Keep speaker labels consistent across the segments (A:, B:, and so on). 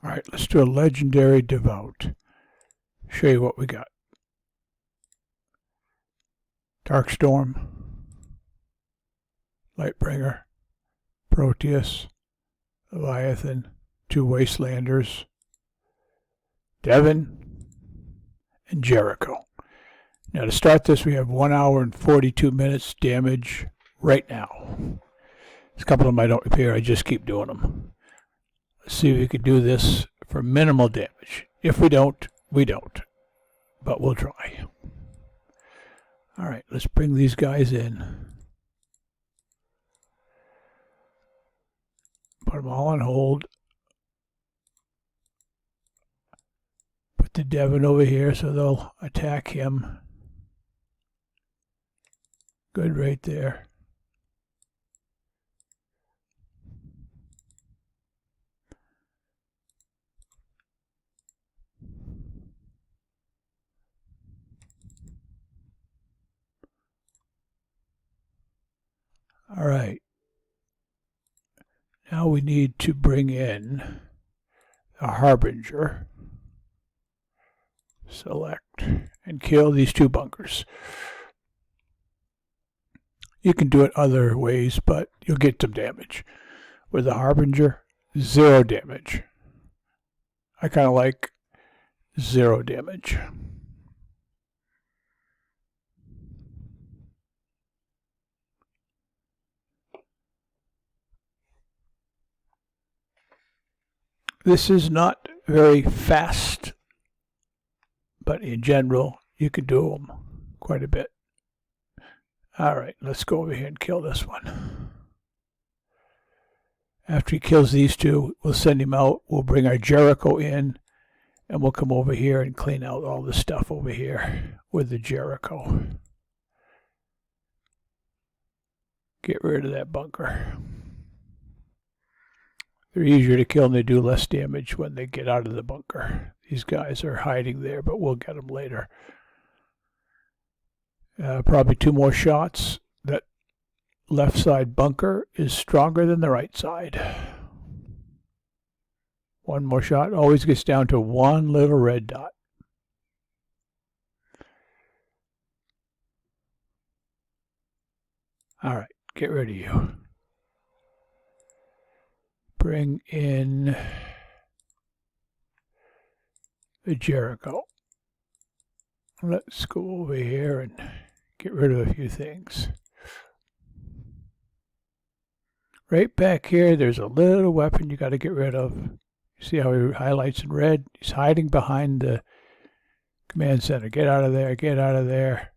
A: Alright, let's do a legendary Devout. Show you what we got. Darkstorm, Lightbringer, Proteus, Leviathan, 2 Wastelanders, Devon, and Jericho. Now to start this, we have 1 hour and 42 minutes damage right now. There's a couple of them I don't repair, I just keep doing them. Let's see if we can do this for minimal damage. If we don't, we don't. But we'll try. Alright, let's bring these guys in. Put them all on hold. Put the Devon over here so they'll attack him. Good right there. All right. Now we need to bring in the Harbinger. Select and kill these 2 bunkers. You can do it other ways, but you'll get some damage. With the Harbinger, 0 damage. I kind of like 0 damage. This is not very fast, but in general, you can do them quite a bit. All right, let's go over here and kill this one. After he kills these 2, we'll send him out. We'll bring our Jericho in, and we'll come over here and clean out all the stuff over here with the Jericho. Get rid of that bunker. They're easier to kill and they do less damage when they get out of the bunker. These guys are hiding there, but we'll get them later. Probably 2 more shots. That left side bunker is stronger than the right side. 1 more shot. Always gets down to 1 little red dot. All right, get rid of you. Bring in the Jericho. Let's go over here and get rid of a few things. Right back here, there's a little weapon you got to get rid of. You see how he highlights in red? He's hiding behind the command center. Get out of there, get out of there.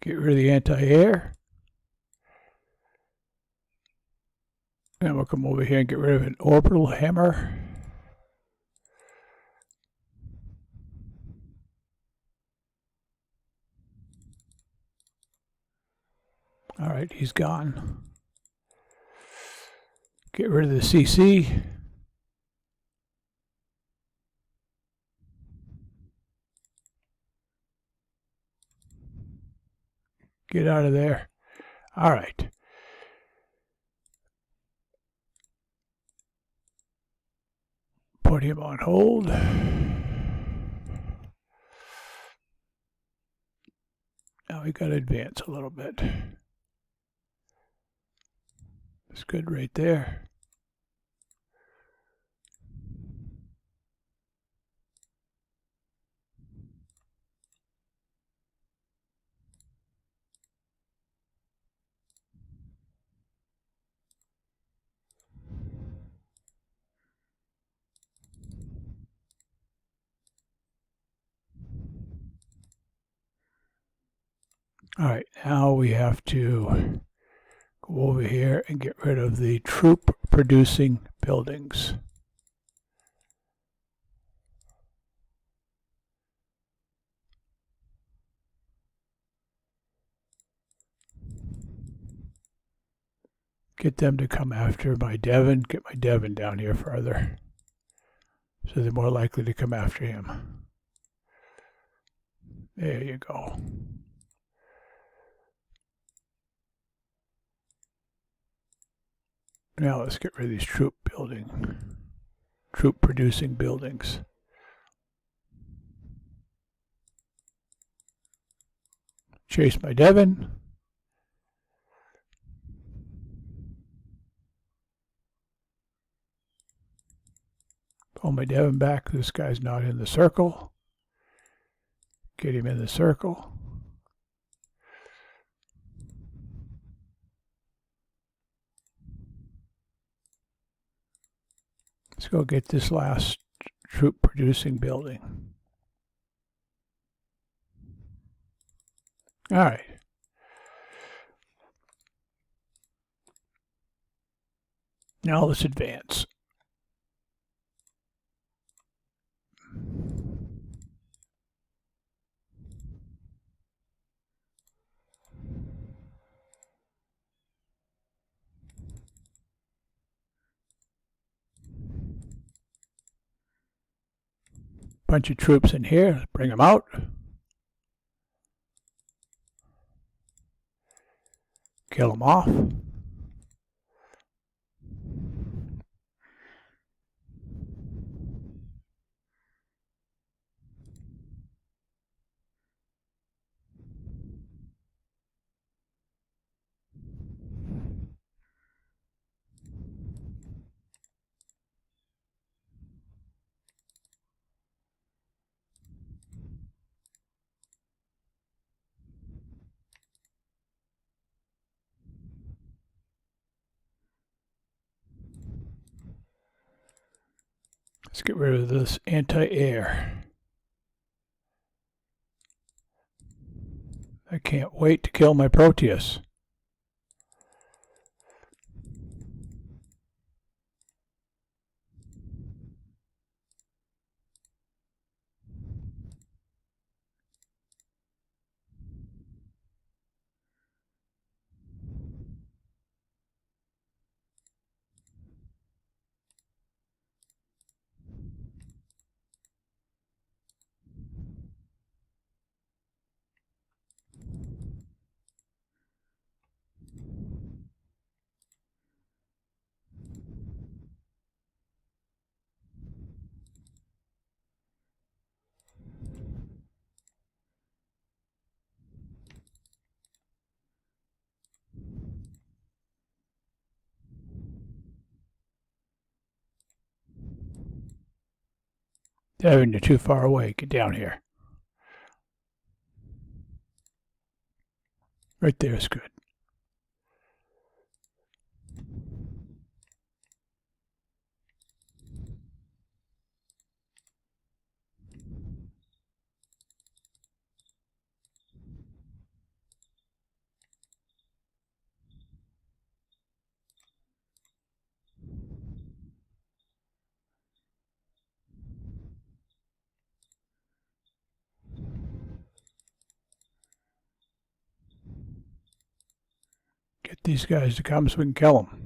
A: Get rid of the anti-air. And we'll come over here and get rid of an orbital hammer. All right, he's gone. Get rid of the CC. Get out of there. All right. Put him on hold. Now we got to advance a little bit. That's good right there. All right, now we have to go over here and get rid of the troop producing buildings. Get them to come after my Devon. Get my Devon down here further. so they're more likely to come after him. There you go. Now let's get rid of these troop producing buildings. Chase my Devon. Pull my Devon back. This guy's not in the circle. Get him in the circle. Let's go get this last troop producing building. All right. Now let's advance. Bunch of troops in here. Let's bring them out. Kill them off. Let's get rid of this anti-air. I can't wait to kill my Proteus. Devon, you're too far away. Get down here. Right there is good. Get these guys to come so we can kill them.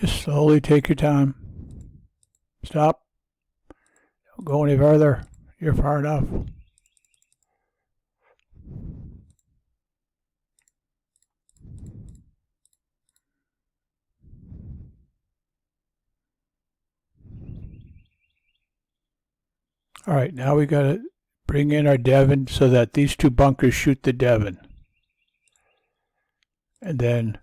A: Just slowly take your time. Stop. Don't go any further. You're far enough. All right, now we got to bring in our Devon so that these two bunkers shoot the Devon. And then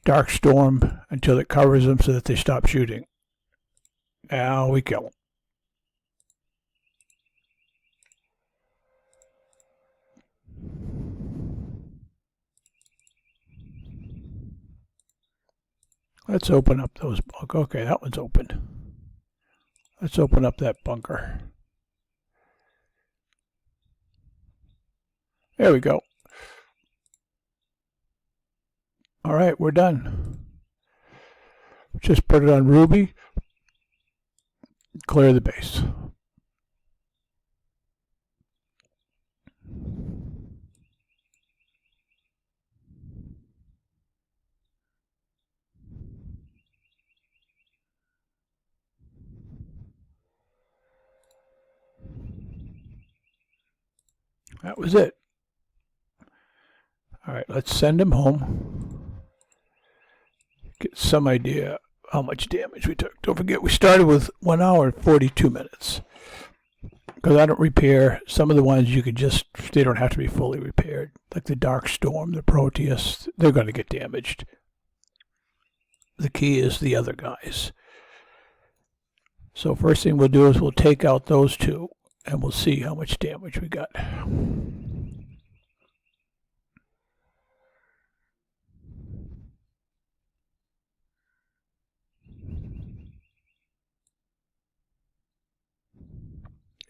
A: Dark Storm until it covers them so that they stop shooting. Now we kill them. Let's open up those bunkers. Okay, that one's open. Let's open up that bunker. There we go. All right, we're done. Just put it on Ruby. Clear the base. That was it. All right, let's send him home. Get some idea how much damage we took. Don't forget, we started with 1 hour and 42 minutes. Because I don't repair some of the ones you could just, they don't have to be fully repaired. Like the Dark Storm, the Proteus, they're going to get damaged. The key is the other guys. So first thing we'll do is we'll take out those two. And we'll see how much damage we got.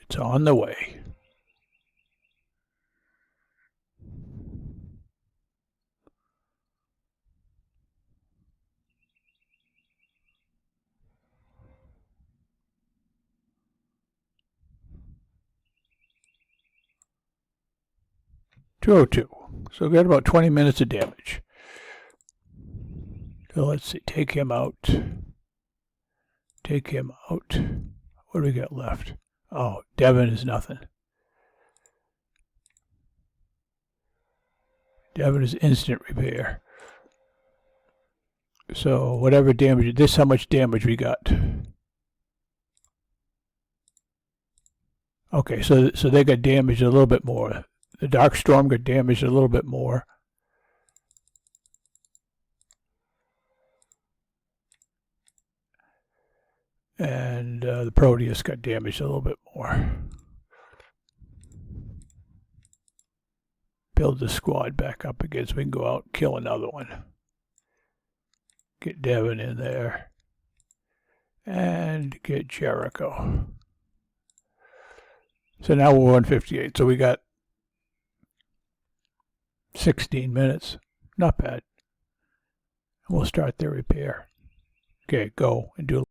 A: It's on the way. .202. So we got about 20 minutes of damage. So let's see. Take him out. Take him out. What do we got left? Oh, Devon is nothing. Devon is instant repair. So whatever damage, this is how much damage we got. Okay, so they got damaged a little bit more. The Dark Storm got damaged a little bit more. And the Proteus got damaged a little bit more. Build the squad back up again so we can go out and kill another one. Get Devon in there. And get Jericho. So now we're 158. So we got 16 minutes. Not bad. We'll start their repair. Okay, go and do